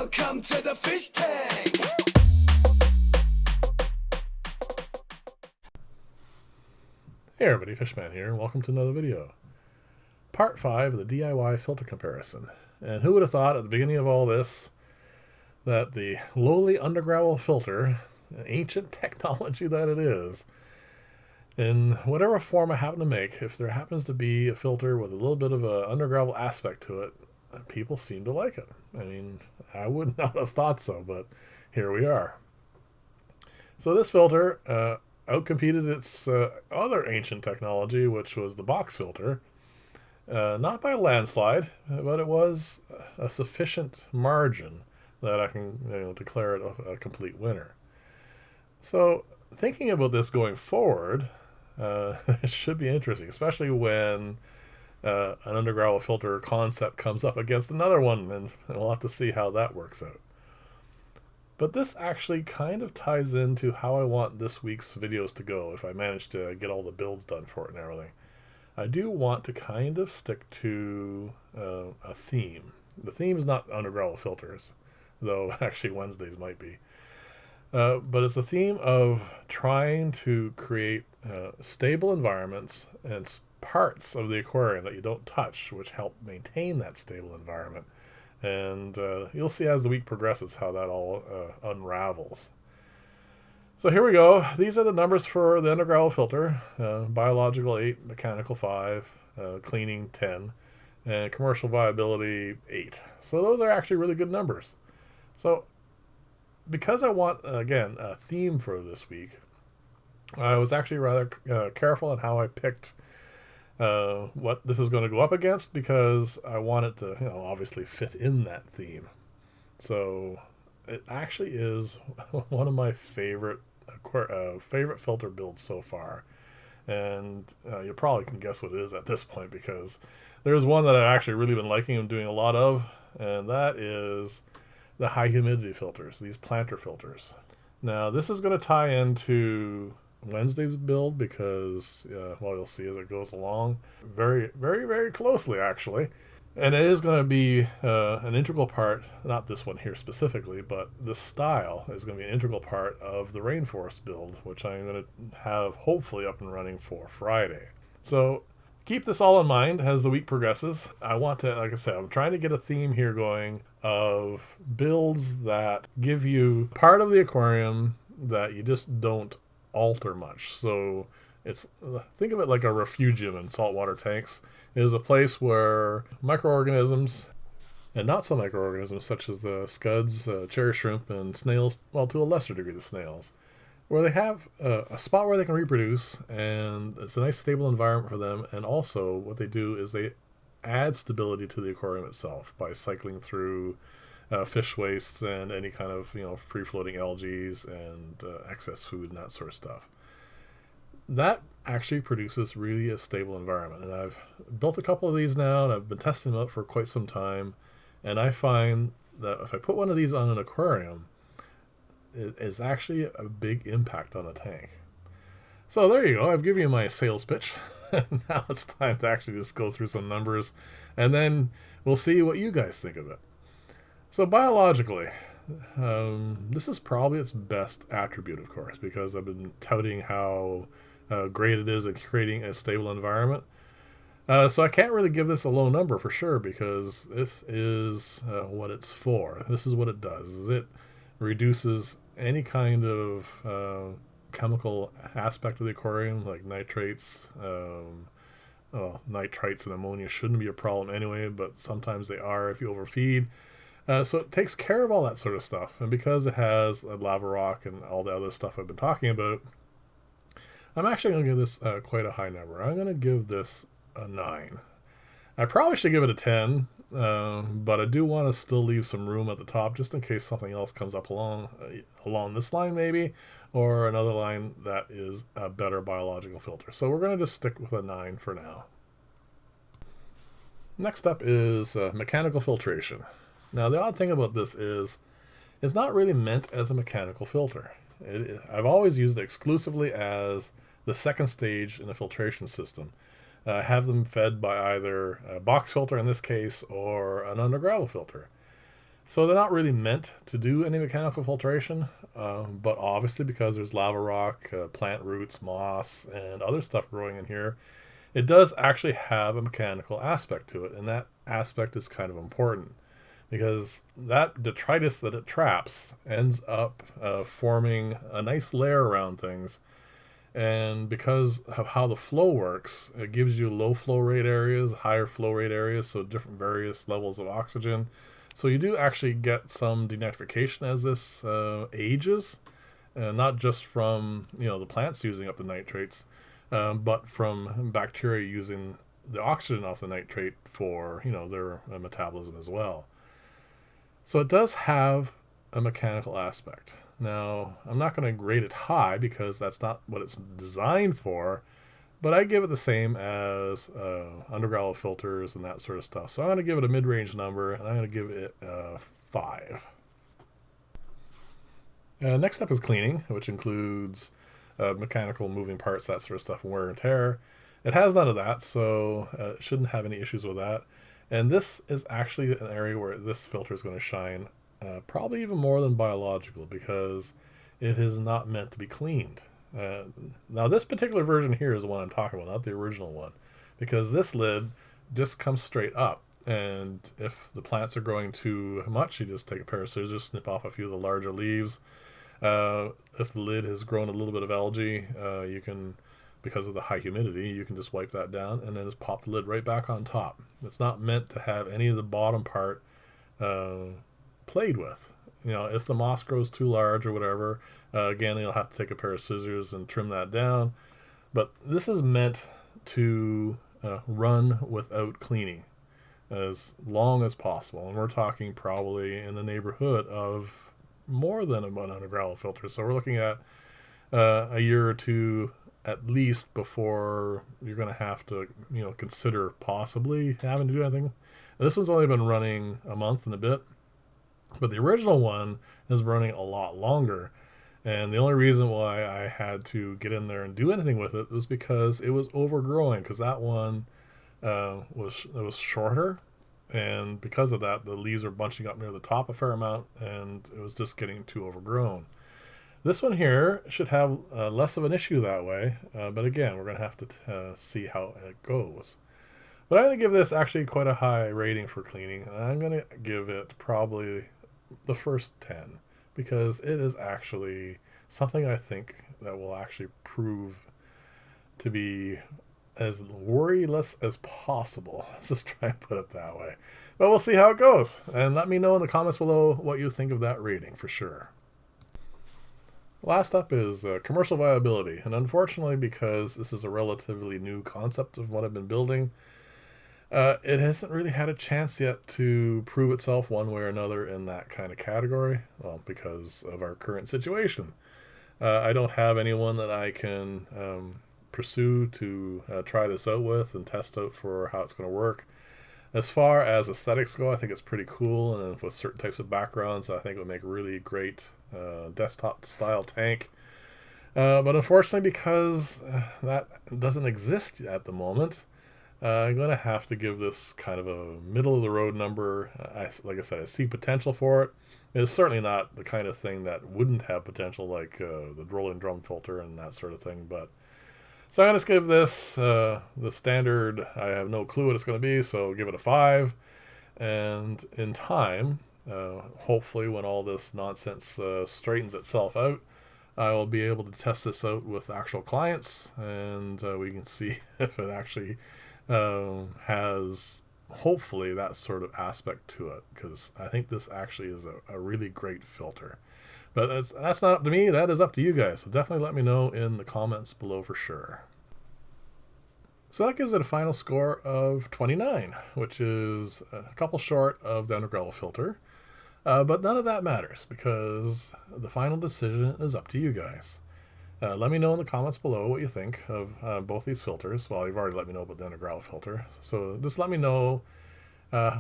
Welcome to the fish tank. Hey everybody, Fishman here, and welcome to another video. Part 5 of the DIY filter comparison. And who would have thought at the beginning of all this that the lowly undergravel filter, ancient technology that it is, in whatever form I happen to make, if there happens to be a filter with a little bit of an undergravel aspect to it, people seem to like it. I mean, I would not have thought so, but here we are. So this filter outcompeted its other ancient technology, which was the box filter. Not by a landslide, but it was a sufficient margin that I can declare it a complete winner. So thinking about this going forward, it should be interesting, especially when an undergravel filter concept comes up against another one, and we'll have to see how that works out. But this actually kind of ties into how I want this week's videos to go if I manage to get all the builds done for it and everything. I do want to kind of stick to a theme. The theme is not undergravel filters, though actually Wednesdays might be. But it's the theme of trying to create stable environments and parts of the aquarium that you don't touch, which help maintain that stable environment. And you'll see as the week progresses how that all unravels. So here we go. These are the numbers for the undergravel filter. Biological 8, mechanical 5, cleaning 10, and commercial viability 8. So those are actually really good numbers. So because I want, again, a theme for this week, I was actually rather careful in how I picked what this is going to go up against, because I want it to, obviously fit in that theme. So it actually is one of my favorite filter builds so far, and you probably can guess what it is at this point, because there's one that I've actually really been liking and doing a lot of, and that is the high humidity filters, these planter filters. Now this is going to tie into Wednesday's build, because you'll see as it goes along very, very, very closely actually, and it is going to be an integral part, not this one here specifically, but this style is going to be an integral part of the rainforest build, which I'm going to have hopefully up and running for Friday. So keep this all in mind as the week progresses. I want to, like I said, I'm trying to get a theme here going of builds that give you part of the aquarium that you just don't alter much. So it's, think of it like a refugium in saltwater tanks. It is a place where microorganisms and not so microorganisms such as the scuds, cherry shrimp, and snails, well, to a lesser degree the snails, where they have a spot where they can reproduce, and it's a nice stable environment for them. And also what they do is they add stability to the aquarium itself by cycling through fish wastes and any kind of free-floating algae and excess food and that sort of stuff. That actually produces really a stable environment, and I've built a couple of these now, and I've been testing them out for quite some time, and I find that if I put one of these on an aquarium, it is actually a big impact on the tank. So there you go. I've given you my sales pitch. Now it's time to actually just go through some numbers, and then we'll see what you guys think of it. So biologically, this is probably its best attribute, of course, because I've been touting how great it is at creating a stable environment. So I can't really give this a low number for sure, because this is what it's for. This is what it does. Is it reduces any kind of chemical aspect of the aquarium, like nitrates. Nitrites and ammonia shouldn't be a problem anyway, but sometimes they are if you overfeed. So it takes care of all that sort of stuff. And because it has a lava rock and all the other stuff I've been talking about, I'm actually going to give this quite a high number. I'm going to give this a 9. I probably should give it a 10, but I do want to still leave some room at the top just in case something else comes up along this line maybe, or another line that is a better biological filter. So we're going to just stick with a 9 for now. Next up is mechanical filtration. Now the odd thing about this is it's not really meant as a mechanical filter. I've always used it exclusively as the second stage in the filtration system. Have them fed by either a box filter in this case or an undergravel filter. So they're not really meant to do any mechanical filtration, but obviously because there's lava rock, plant roots, moss, and other stuff growing in here, it does actually have a mechanical aspect to it, and that aspect is kind of important because that detritus that it traps ends up forming a nice layer around things. And because of how the flow works, it gives you low flow rate areas, higher flow rate areas, so different various levels of oxygen. So you do actually get some denitrification as this ages, not just from the plants using up the nitrates, but from bacteria using the oxygen off the nitrate for their metabolism as well. So it does have a mechanical aspect. Now, I'm not going to grade it high because that's not what it's designed for, but I give it the same as underground filters and that sort of stuff. So I'm going to give it a mid-range number, and I'm going to give it 5. Next up is cleaning, which includes mechanical moving parts, that sort of stuff, wear and tear. It has none of that, so it shouldn't have any issues with that. And this is actually an area where this filter is going to shine probably even more than biological, because it is not meant to be cleaned. Now this particular version here is the one I'm talking about, not the original one, because this lid just comes straight up, and if the plants are growing too much, you just take a pair of scissors, snip off a few of the larger leaves. If the lid has grown a little bit of algae, you can, because of the high humidity, you can just wipe that down and then just pop the lid right back on top. It's not meant to have any of the bottom part played with. If the moss grows too large or whatever, again, you'll have to take a pair of scissors and trim that down. But this is meant to run without cleaning as long as possible. And we're talking probably in the neighborhood of more than 100 gravel filters. So we're looking at a year or two at least before you're going to have to consider possibly having to do anything. This one's only been running a month and a bit, but the original one is running a lot longer. And the only reason why I had to get in there and do anything with it was because it was overgrowing, because that one was shorter, and because of that, the leaves are bunching up near the top a fair amount, and it was just getting too overgrown. This one here should have less of an issue that way, but again, we're going to have to see how it goes. But I'm going to give this actually quite a high rating for cleaning. I'm going to give it probably the first 10, because it is actually something I think that will actually prove to be as worryless as possible. Let's just try and put it that way. But we'll see how it goes. And let me know in the comments below what you think of that rating for sure. Last up is commercial viability. And unfortunately, because this is a relatively new concept of what I've been building, it hasn't really had a chance yet to prove itself one way or another in that kind of category. Well, because of our current situation. I don't have anyone that I can pursue to try this out with and test out for how it's going to work. As far as aesthetics go, I think it's pretty cool, and with certain types of backgrounds, I think it would make a really great desktop style tank. But unfortunately, because that doesn't exist at the moment, I'm going to have to give this kind of a middle of the road number. Like I said, I see potential for it. It's certainly not the kind of thing that wouldn't have potential, like the rolling drum filter and that sort of thing. But so I'm going to give this the standard. I have no clue what it's going to be, so give it a 5. And in time, hopefully when all this nonsense straightens itself out, I will be able to test this out with actual clients, and we can see if it actually has hopefully that sort of aspect to it, because I think this actually is a really great filter. But that's not up to me, that is up to you guys, so definitely let me know in the comments below for sure. So that gives it a final score of 29, which is a couple short of the underground filter, but none of that matters because the final decision is up to you guys. Let me know in the comments below what you think of both these filters. Well, you've already let me know about the underground filter, so just let me know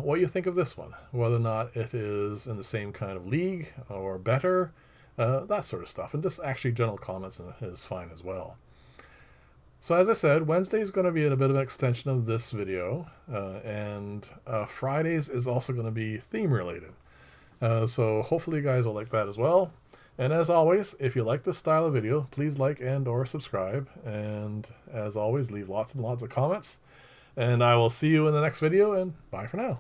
what you think of this one, whether or not it is in the same kind of league or better, that sort of stuff. And just actually general comments is fine as well. So as I said, Wednesday is going to be a bit of an extension of this video, and Fridays is also going to be theme related. So hopefully you guys will like that as well. And as always, if you like this style of video, please like and or subscribe. And as always, leave lots and lots of comments. And I will see you in the next video, and bye for now.